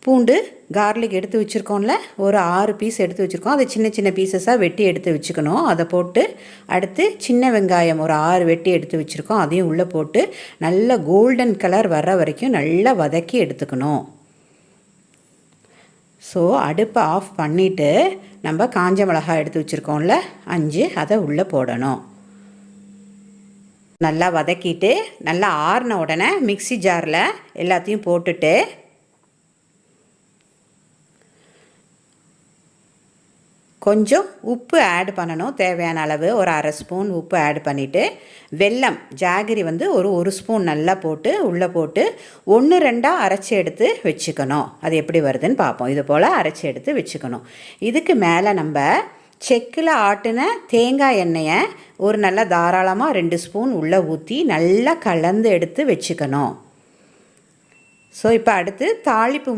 பூண்டு கார்லிக் எடுத்து வச்சுருக்கோம்ல, ஒரு 6 பீஸ் எடுத்து வச்சுருக்கோம். அதை சின்ன சின்ன பீசஸாக வெட்டி எடுத்து வச்சுக்கணும். அதை போட்டு அடுத்து சின்ன வெங்காயம் ஒரு 6 வெட்டி எடுத்து வச்சுருக்கோம். அதையும் உள்ளே போட்டு நல்லா கோல்டன் கலர் வர்ற வரைக்கும் நல்லா வதக்கி எடுத்துக்கணும். ஸோ அடுப்பை ஆஃப் பண்ணிவிட்டு நம்ம காஞ்ச மிளகாய் எடுத்து வச்சுருக்கோம்ல 5, அதை உள்ளே போடணும். நல்லா வதக்கிட்டு நல்லா ஆறின உடனே மிக்ஸி ஜாரில் எல்லாத்தையும் போட்டுட்டு கொஞ்சம் உப்பு ஆட் பண்ணணும். தேவையான அளவு ஒரு 1/2 ஸ்பூன் உப்பு ஆட் பண்ணிவிட்டு வெல்லம் ஜாகரி வந்து ஒரு ஸ்பூன் நல்லா போட்டு உள்ளே போட்டு 1-2 அரைச்சி எடுத்து வச்சுக்கணும். அது எப்படி வருதுன்னு பார்ப்போம். இது போல் அரைச்சி எடுத்து வச்சுக்கணும். இதுக்கு மேலே நம்ம செக்கில் ஆட்டின தேங்காய் எண்ணெயை ஒரு நல்லா தாராளமாக 2 ஸ்பூன் உள்ளே ஊற்றி நல்லா கலந்து எடுத்து வச்சுக்கணும். ஸோ இப்போ அடுத்து தாளிப்பு